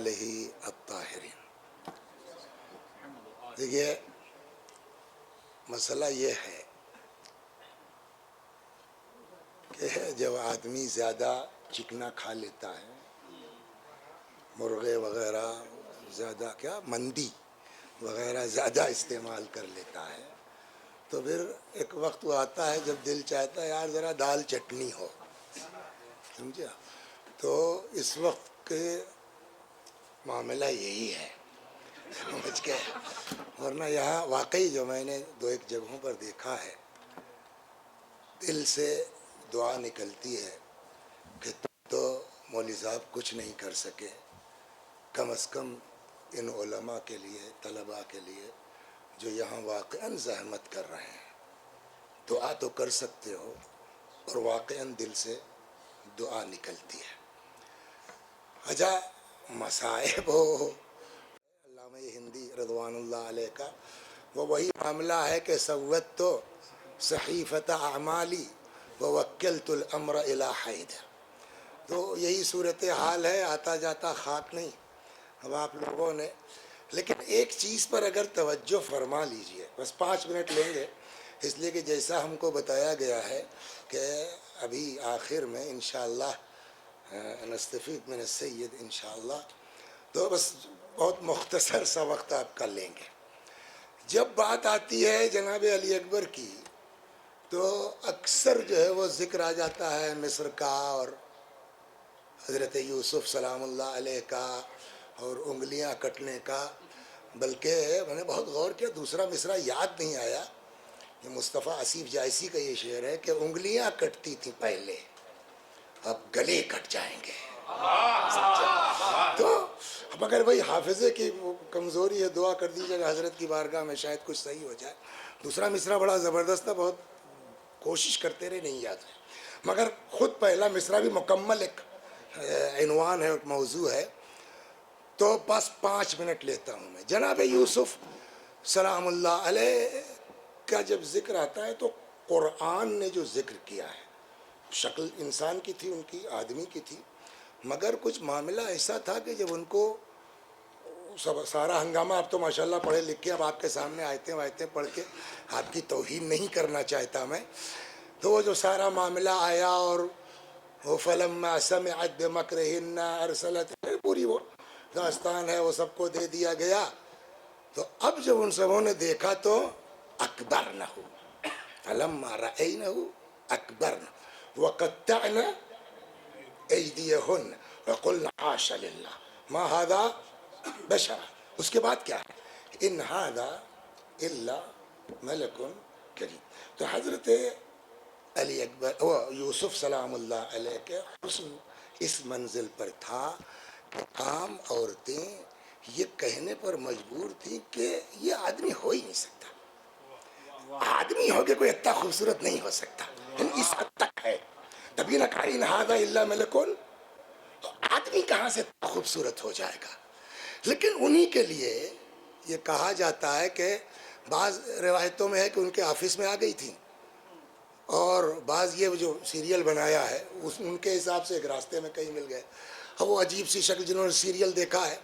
آلہ الطاہرین۔ دیکھیے مسئلہ یہ ہے کہ جب آدمی زیادہ چکنا کھا لیتا ہے، مرغے وغیرہ زیادہ، مندی وغیرہ زیادہ استعمال کر لیتا ہے، تو پھر ایک وقت وہ آتا ہے جب دل چاہتا ہے یار ذرا دال چٹنی ہو، سمجھا؟ تو اس وقت کے معاملہ یہی ہے، سمجھ گئے؟ ورنہ یہاں واقعی جو میں نے دو ایک جگہوں پر دیکھا ہے، دل سے دعا نکلتی ہے کہ تو مولوی صاحب کچھ نہیں کر سکے، کم از کم ان علماء کے لیے، طلباء کے لیے جو یہاں واقعاً زحمت کر رہے ہیں، دعا تو کر سکتے ہو، اور واقعاً دل سے دعا نکلتی ہے۔ اچھا مصائب ہو، علامہ ہندی رضوان اللہ علیہ کا وہ وہی معاملہ ہے کہ سوّت تو صحیفۃ اعمالی ووکلت الامر الی حید، تو یہی صورتحال ہے، آتا جاتا خاک نہیں اب آپ لوگوں نے۔ لیکن ایک چیز پر اگر توجہ فرما لیجئے، بس 5 منٹ لیں گے، اس لیے کہ جیسا ہم کو بتایا گیا ہے کہ ابھی آخر میں انشاءاللہ نستفید من السید انشاءاللہ، تو بس بہت مختصر سا وقت آپ کا لیں گے۔ جب بات آتی ہے جناب علی اکبر کی تو اکثر جو ہے وہ ذکر آ جاتا ہے مصر کا اور حضرت یوسف سلام اللہ علیہ کا اور انگلیاں کٹنے کا، بلکہ میں نے بہت غور کیا، دوسرا مصرع یاد نہیں آیا۔ یہ مصطفیٰ آصف جائسی کا یہ شعر ہے کہ انگلیاں کٹتی تھیں پہلے، اب گلے کٹ جائیں گے۔ تو اب اگر بھائی حافظے کی کمزوری ہے، دعا کر دیجیے کہ حضرت کی بارگاہ میں شاید کچھ صحیح ہو جائے۔ دوسرا مصرع بڑا زبردست تھا، بہت کوشش کرتے رہے، نہیں یاد ہے، مگر خود پہلا مصرع بھی مکمل ایک عنوان ہے، ایک موضوع ہے۔ تو بس 5 منٹ لیتا ہوں میں۔ جناب یوسف سلام اللہ علیہ کا جب ذکر آتا ہے تو قرآن نے جو ذکر کیا ہے، شکل انسان کی تھی، ان کی آدمی کی تھی، مگر کچھ معاملہ ایسا تھا کہ جب ان کو سارا ہنگامہ، اب تو ماشاءاللہ پڑھے لکھے، اب آپ کے سامنے آیتیں وایتیں پڑھ کے آپ کی توہین نہیں کرنا چاہتا میں، تو وہ جو سارا معاملہ آیا اور وہ فلما سمعت بمکرہن ارسلت، پوری وہ داستان ہے، وہ سب کو دے دیا گیا۔ تو اب جب ان سبوں نے دیکھا تو اکبرنہ، فلما رأینہ اکبرنہ وقطعن ایدیہن وقلن حاش للہ ما ھذا بشر، اس کے بعد کیا ہے، ان ھذا الا ملک کریم۔ تو حضرت علی اکبر یوسف سلام اللہ علیہ کے حسن اس منزل پر تھا کہ عام عورتیں یہ کہنے پر مجبور تھیں کہ یہ آدمی ہو ہی نہیں سکتا، آدمی ہو کے کوئی اتنا خوبصورت نہیں ہو سکتا، اس حد تک ہے۔ تبھی نہ کہا ان ھذا الا ملک، تو آدمی کہاں سے خوبصورت ہو جائے گا؟ لیکن انہی کے لیے یہ کہا جاتا ہے کہ بعض روایتوں میں ہے کہ ان کے آفس میں آ گئی تھی، اور بعض یہ جو سیریل بنایا ہے ان کے حساب سے ایک راستے میں کہیں مل گئے، اب وہ عجیب سی شکل، جنہوں نے سیریل دیکھا ہے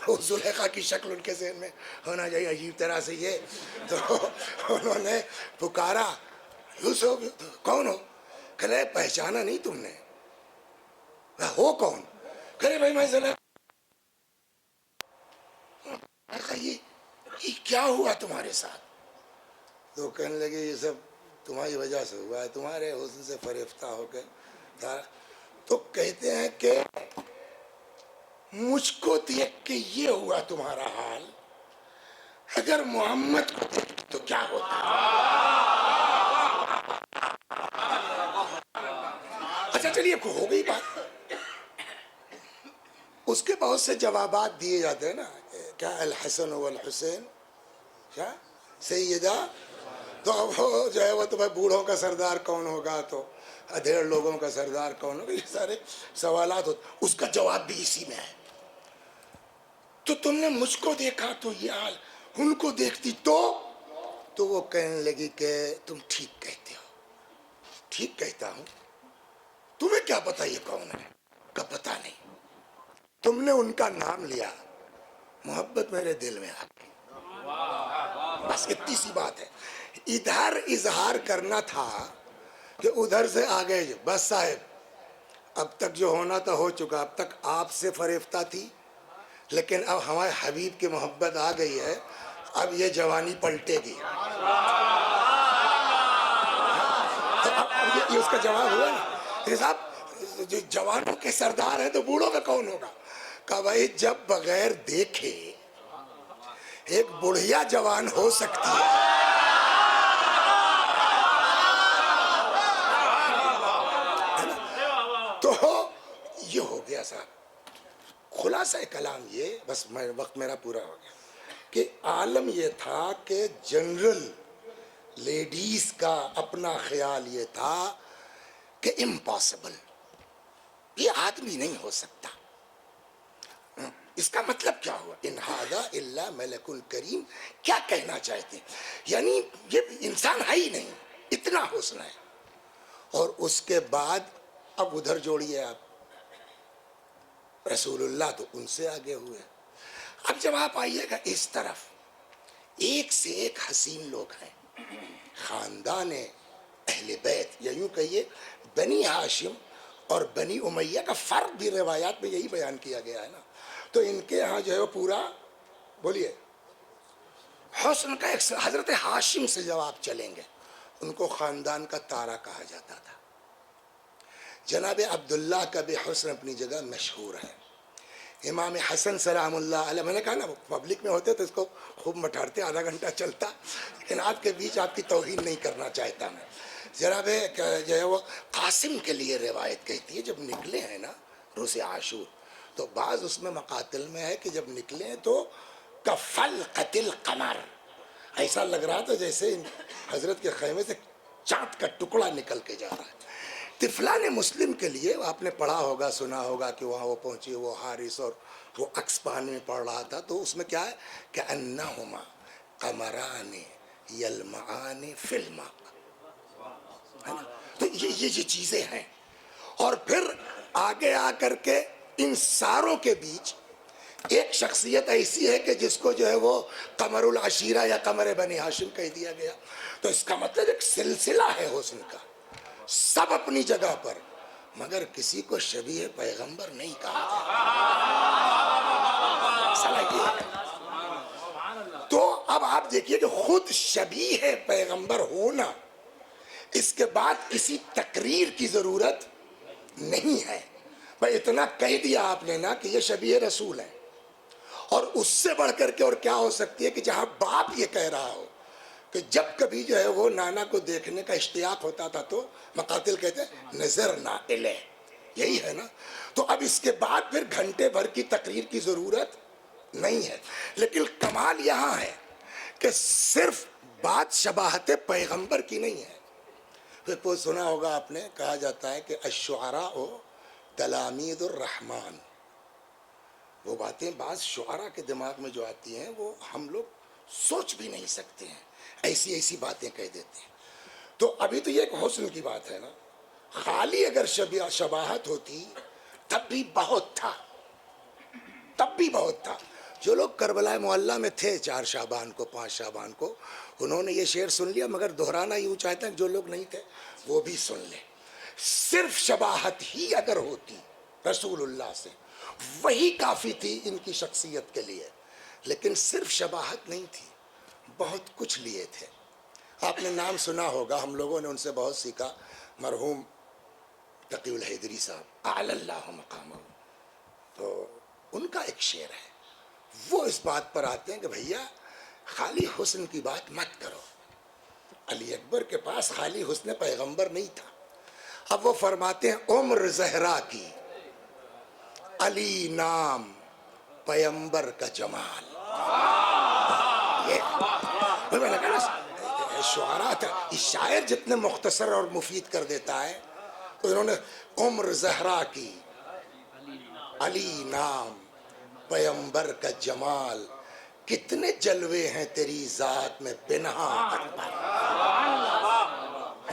وہ زلیخا کی شکل ان کے ذہن میں ہونا چاہیے عجیب طرح سے، یہ تو انہوں نے پکارا یوسف کون ہو؟ کہے پہچانا نہیں تم نے؟ ہو کون؟ کہے بھائی میں زلیخا۔ یہ کیا ہوا تمہارے ساتھ؟ تو کہنے لگے یہ سب تمہاری وجہ سے ہوا ہے، تمہارے حسن سے فریفتہ ہو کے۔ تو کہتے ہیں کہ مجھ کو دیکھ کے یہ ہوا تمہارا حال، اگر محمد کو دیکھ تو کیا ہوتا؟ اچھا چلیے ہو گئی بات، اس کے بہت سے جوابات دیے جاتے ہیں نا، کیا الحسن والحسین کیا سیدہ، تو وہ جو ہے وہ تو بھائی بوڑھوں کا سردار کون ہوگا، تو ادھیڑ لوگوں کا سردار کون ہوگا، یہ سارے سوالات ہوتے، اس کا جواب بھی اسی میں ہے۔ تو تم نے مجھ کو دیکھا تو یہ حال، ان کو دیکھتی تو وہ کہنے لگی کہ تم ٹھیک کہتے ہو۔ ٹھیک کہتا ہوں؟ تمہیں کیا پتا یہ کون ہے؟ کا پتا نہیں، تم نے ان کا نام لیا، محبت میرے دل میں آ گئی. بس اتنی سی بات ہے. ادھر اظہار کرنا تھا کہ ادھر سے آگے بس صاحب اب تک جو ہونا تھا ہو چکا. اب تک آپ سے فریفتہ تھی، لیکن اب ہمارے حبیب کی محبت آ گئی ہے، اب یہ جوانی پلٹے گی. اب یہ اس کا جواب ہوا نا صاحب، جو جوانوں کے سردار ہیں تو بوڑھوں کا کون ہوگا؟ کہ بھائی جب بغیر دیکھے ایک بڑھیا جوان ہو سکتی ہے، تو یہ ہو گیا صاحب. خلاصہ کلام یہ، بس وقت میرا پورا ہو گیا، کہ عالم یہ تھا کہ جنرل لیڈیز کا اپنا خیال یہ تھا کہ امپاسبل، یہ آدمی نہیں ہو سکتا. اس کا مطلب کیا ہوا؟ ان ھذا الا ملک کریم. کیا کہنا چاہتے ہیں؟ یعنی یہ انسان ہے ہی نہیں، اتنا حسن ہے. اور اس کے بعد اب ادھر جوڑیے آپ رسول اللہ، تو ان سے آگے ہوئے. اب جب آپ آئیے گا اس طرف، ایک سے ایک حسین لوگ ہیں. خاندان اہل بیت، یا یوں کہیے بنی ہاشم اور بنی امیہ کا فرق بھی روایات میں یہی بیان کیا گیا ہے نا. تو ان کے ہاں جو ہے وہ پورا بولیے حسن کا ایک حضرت ہاشم سے جب آپ چلیں گے، ان کو خاندان کا تارا کہا جاتا تھا. جناب عبداللہ کا بھی حسن اپنی جگہ مشہور ہے. امام حسن سلام اللہ علیہ، میں نے کہا نا پبلک میں ہوتے تو اس کو خوب مٹھارتے، آدھا گھنٹہ چلتا، لیکن آپ کے بیچ آپ کی توہین نہیں کرنا چاہتا میں. جناب جو ہے وہ قاسم کے لیے روایت کہتی ہے جب نکلے ہیں نا روز عاشور، تو بعض اس میں مقاتل میں ہے کہ جب نکلے ہیں تو کفل قتل قمر، ایسا لگ رہا تھا جیسے حضرت کے خیمے سے چاند کا ٹکڑا نکل کے جا رہا ہے. طفلان مسلم کے لیے آپ نے پڑھا ہوگا، سنا ہوگا کہ وہاں وہ پہنچی، وہ حارث اور وہ عکس پانی میں پڑھ رہا تھا، تو اس میں کیا ہے کہ انہما قمران یلمعان فی الماء، تو یہ چیزیں ہیں. اور پھر آگے آ کر کے ان ساروں کے بیچ ایک شخصیت ایسی ہے کہ جس کو جو ہے وہ قمر العشیرہ یا قمر بنی ہاشم کہہ دیا گیا. تو اس کا مطلب ایک سلسلہ ہے حسن کا، سب اپنی جگہ پر، مگر کسی کو شبیہ پیغمبر نہیں کہا گیا. تو اب آپ دیکھیے کہ خود شبیہ پیغمبر ہونا، اس کے بعد کسی تقریر کی ضرورت نہیں ہے. بھائی اتنا کہہ دیا آپ نے نا کہ یہ شبیہ رسول ہے، اور اس سے بڑھ کر کے اور کیا ہو سکتی ہے کہ جہاں باپ یہ کہہ رہا ہو کہ جب کبھی جو ہے وہ نانا کو دیکھنے کا اشتیاق ہوتا تھا تو مقاتل کہتے ہیں نظرنا الیہ، یہی ہے نا. تو اب اس کے بعد پھر گھنٹے بھر کی تقریر کی ضرورت نہیں ہے. لیکن کمال یہاں ہے کہ صرف بات شباہت پیغمبر کی نہیں ہے. پھر کوئی سنا ہوگا آپ نے، کہا جاتا ہے کہ الشعراء تلامید الرحمن. وہ باتیں بعض شعراء کے دماغ میں جو آتی ہیں وہ ہم لوگ سوچ بھی نہیں سکتے ہیں، ایسی ایسی باتیں کہہ دیتے ہیں. تو ابھی تو یہ ایک حسن کی بات ہے نا، خالی اگر شباہت ہوتی تب بھی بہت تھا، تب بھی بہت تھا. جو لوگ کربلا معلیٰ میں تھے 4 شعبان کو 5 شعبان کو، انہوں نے یہ شعر سن لیا، مگر دہرانا یوں چاہتے ہیں جو لوگ نہیں تھے وہ بھی سن لیں. صرف شباہت ہی اگر ہوتی رسول اللہ سے، وہی کافی تھی ان کی شخصیت کے لیے. لیکن صرف شباہت نہیں تھی، بہت کچھ لیے تھے. آپ نے نام سنا ہوگا، ہم لوگوں نے ان سے بہت سیکھا، مرحوم تقی الحیدری صاحب اعلی اللہ مقامہ. تو ان کا ایک شعر ہے، وہ اس بات پر آتے ہیں کہ بھیا خالی حسن کی بات مت کرو. علی اکبر کے پاس خالی حسن پیغمبر نہیں تھا. اب وہ فرماتے ہیں عمر زہرا کی علی نام پیغمبر کا جمال. میں نے کہا نا شعراء تھا، شاعر جتنے مختصر اور مفید کر دیتا ہے، تو انہوں نے عمر زہرا کی علی نام پیغمبر کا جمال، کتنے جلوے ہیں تیری ذات میں پنہاں اکبر.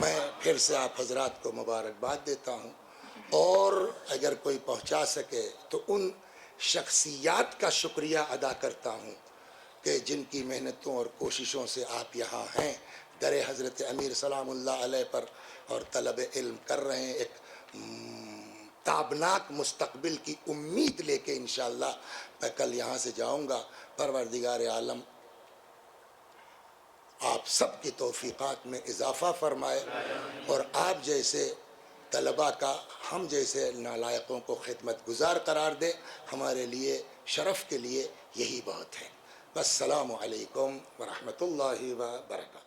میں پھر سے آپ حضرات کو مبارکباد دیتا ہوں، اور اگر کوئی پہنچا سکے تو ان شخصیات کا شکریہ ادا کرتا ہوں کہ جن کی محنتوں اور کوششوں سے آپ یہاں ہیں، در حضرت امیر سلام اللہ علیہ پر اور طلب علم کر رہے ہیں، ایک تابناک مستقبل کی امید لے کے انشاءاللہ میں کل یہاں سے جاؤں گا۔ پروردگار عالم آپ سب کی توفیقات میں اضافہ فرمائے اور آپ جیسے طلباء کا ہم جیسے نالائقوں کو خدمت گزار قرار دے۔ ہمارے لیے شرف کے لیے یہی بہت ہے۔ السلام علیکم ورحمۃ اللہ وبرکاتہ۔